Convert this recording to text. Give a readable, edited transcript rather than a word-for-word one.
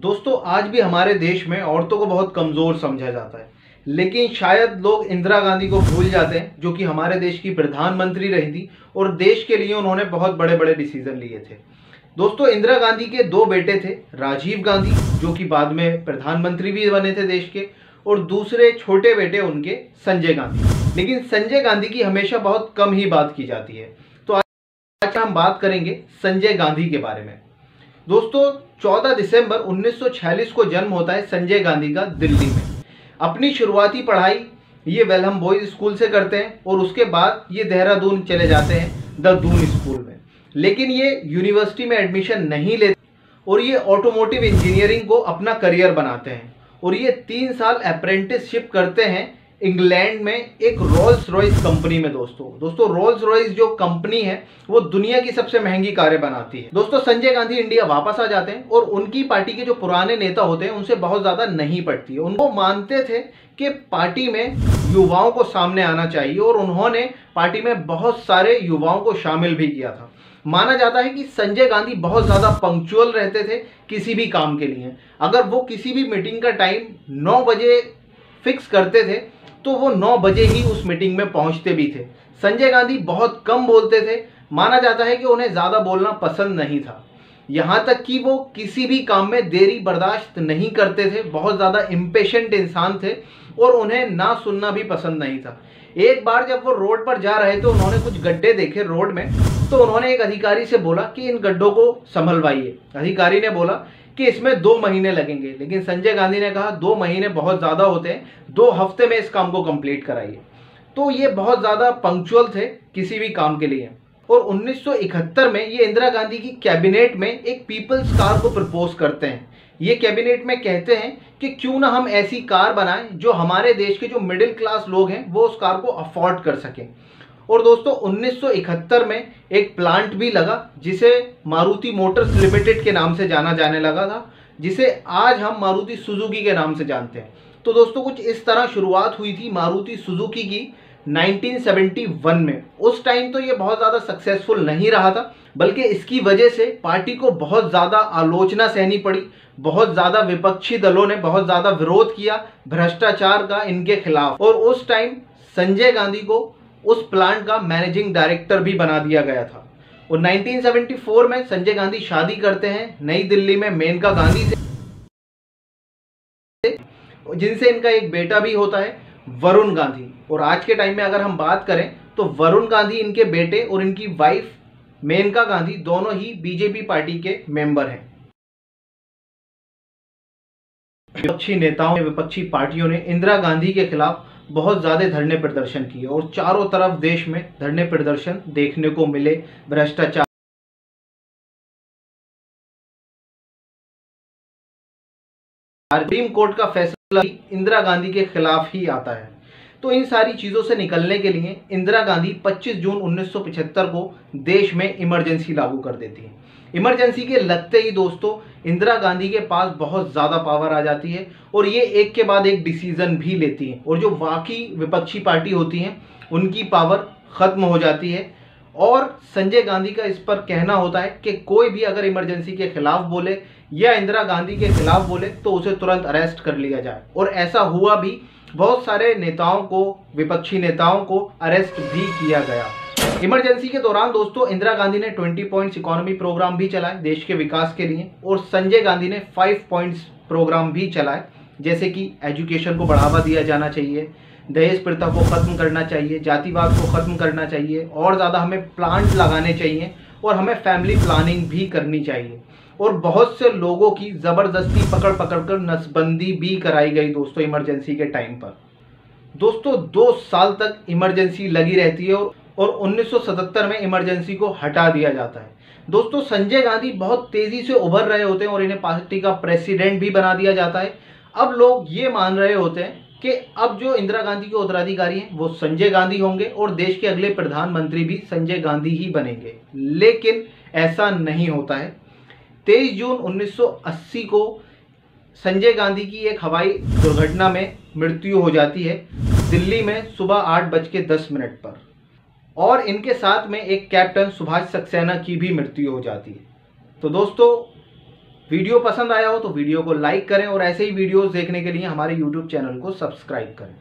दोस्तों आज भी हमारे देश में औरतों को बहुत कमज़ोर समझा जाता है, लेकिन शायद लोग इंदिरा गांधी को भूल जाते हैं, जो कि हमारे देश की प्रधानमंत्री रही थी और देश के लिए उन्होंने बहुत बड़े बड़े डिसीजन लिए थे। दोस्तों इंदिरा गांधी के दो बेटे थे, राजीव गांधी जो कि बाद में प्रधानमंत्री भी बने थे देश के, और दूसरे छोटे बेटे उनके संजय गांधी। लेकिन संजय गांधी की हमेशा बहुत कम ही बात की जाती है। तो आज हम बात करेंगे संजय गांधी के बारे में। दोस्तों 14 दिसंबर 1946 को जन्म होता है संजय गांधी का दिल्ली में। अपनी शुरुआती पढ़ाई ये वेलहम बॉयज स्कूल से करते हैं और उसके बाद ये देहरादून चले जाते हैं द दून स्कूल में। लेकिन ये यूनिवर्सिटी में एडमिशन नहीं लेते और ये ऑटोमोटिव इंजीनियरिंग को अपना करियर बनाते हैं और ये 3 साल अप्रेंटिसशिप करते हैं इंग्लैंड में एक रोल्स रॉयस कंपनी में। दोस्तों रोल्स रॉयस जो कंपनी है वो दुनिया की सबसे महंगी कारें बनाती है। दोस्तों संजय गांधी इंडिया वापस आ जाते हैं और उनकी पार्टी के जो पुराने नेता होते हैं उनसे बहुत ज़्यादा नहीं पड़ती है। उनको मानते थे कि पार्टी में युवाओं को सामने आना चाहिए और उन्होंने पार्टी में बहुत सारे युवाओं को शामिल भी किया था। माना जाता है कि संजय गांधी बहुत ज़्यादा पंक्चुअल रहते थे किसी भी काम के लिए। अगर वो किसी भी मीटिंग का टाइम 9 बजे फिक्स करते थे तो वो 9 बजे ही उस मीटिंग में पहुंचते भी थे। संजय गांधी बहुत कम बोलते थे। माना जाता है कि उन्हें ज़्यादा बोलना पसंद नहीं था, यहाँ तक कि वो किसी भी काम में देरी बर्दाश्त नहीं करते थे। बहुत ज़्यादा इम्पेशेंट इंसान थे और उन्हें ना सुनना भी पसंद नहीं था। एक बार जब वो रोड पर जा रहे थे, उन्होंने कुछ गड्ढे देखे रोड में, तो उन्होंने एक अधिकारी से बोला कि इन गड्ढों को संभलवाइए। अधिकारी ने बोला कि इसमें 2 महीने लगेंगे, लेकिन संजय गांधी ने कहा 2 महीने बहुत ज़्यादा होते हैं, 2 हफ्ते में इस काम को कंप्लीट कराइए। तो ये बहुत ज़्यादा पंक्चुअल थे किसी भी काम के लिए। और 1971 में ये इंदिरा गांधी की कैबिनेट में एक पीपल्स कार को प्रपोज करते हैं। ये कैबिनेट में कहते हैं कि क्यों ना हम ऐसी कार बनाएं जो हमारे देश के जो मिडिल क्लास लोग हैं वो उस कार को अफोर्ड कर सकें। और दोस्तों 1971 में एक प्लांट भी लगा जिसे मारुति मोटर्स लिमिटेड के नाम से जाना जाने लगा था, जिसे आज हम मारुति सुजुकी के नाम से जानते हैं। तो दोस्तों कुछ इस तरह शुरुआत हुई थी मारुति सुजुकी की 1971 में। उस टाइम तो ये बहुत ज़्यादा सक्सेसफुल नहीं रहा था, बल्कि इसकी वजह से पार्टी को बहुत ज़्यादा आलोचना सहनी पड़ी। बहुत ज़्यादा विपक्षी दलों ने बहुत ज़्यादा विरोध किया भ्रष्टाचार का इनके खिलाफ, और उस टाइम संजय गांधी को उस प्लांट का मैनेजिंग डायरेक्टर भी बना दिया गया था। और 1974 में संजय गांधी शादी करते हैं नई दिल्ली में मेनका गांधी से, जिनसे इनका एक बेटा भी होता है वरुण गांधी। और आज के टाइम में अगर हम बात करें तो वरुण गांधी इनके बेटे और इनकी वाइफ मेनका गांधी दोनों ही बीजेपी पार्टी के मेंबर हैं। विपक्षी नेताओं ने, विपक्षी पार्टियों ने इंदिरा गांधी के खिलाफ बहुत ज़्यादा धरने प्रदर्शन किए और चारों तरफ देश में धरने प्रदर्शन देखने को मिले। भ्रष्टाचार, सुप्रीम कोर्ट का फैसला भी इंदिरा गांधी के खिलाफ ही आता है। तो इन सारी चीज़ों से निकलने के लिए इंदिरा गांधी 25 जून 1975 को देश में इमरजेंसी लागू कर देती है। इमरजेंसी के लगते ही दोस्तों इंदिरा गांधी के पास बहुत ज़्यादा पावर आ जाती है और ये एक के बाद एक डिसीज़न भी लेती हैं, और जो बाकी विपक्षी पार्टी होती हैं उनकी पावर ख़त्म हो जाती है। और संजय गांधी का इस पर कहना होता है कि कोई भी अगर इमरजेंसी के खिलाफ बोले या इंदिरा गांधी के खिलाफ बोले तो उसे तुरंत अरेस्ट कर लिया जाए। और ऐसा हुआ भी, बहुत सारे नेताओं को, विपक्षी नेताओं को अरेस्ट भी किया गया। इमरजेंसी के दौरान दोस्तों इंदिरा गांधी ने 20 पॉइंट्स इकोनॉमी प्रोग्राम भी चलाए देश के विकास के लिए, और संजय गांधी ने 5 पॉइंट्स प्रोग्राम भी चलाए, जैसे कि एजुकेशन को बढ़ावा दिया जाना चाहिए, दहेज प्रथा को ख़त्म करना चाहिए, जातिवाद को ख़त्म करना चाहिए, और ज़्यादा हमें प्लांट लगाने चाहिए, और हमें फैमिली प्लानिंग भी करनी चाहिए। और बहुत से लोगों की ज़बरदस्ती पकड़ कर नसबंदी भी कराई गई दोस्तों इमरजेंसी के टाइम पर। दोस्तों 2 साल तक इमरजेंसी लगी रहती है और 1977 में इमरजेंसी को हटा दिया जाता है। दोस्तों संजय गांधी बहुत तेज़ी से उभर रहे होते हैं और इन्हें पार्टी का प्रेसिडेंट भी बना दिया जाता है। अब लोग ये मान रहे होते हैं कि अब जो इंदिरा गांधी के उत्तराधिकारी हैं वो संजय गांधी होंगे और देश के अगले प्रधानमंत्री भी संजय गांधी ही बनेंगे, लेकिन ऐसा नहीं होता है। 23 जून 1980 को संजय गांधी की एक हवाई दुर्घटना में मृत्यु हो जाती है दिल्ली में सुबह 8:10 पर, और इनके साथ में एक कैप्टन सुभाष सक्सेना की भी मृत्यु हो जाती है। तो दोस्तों वीडियो पसंद आया हो तो वीडियो को लाइक करें और ऐसे ही वीडियोस देखने के लिए हमारे यूट्यूब चैनल को सब्सक्राइब करें।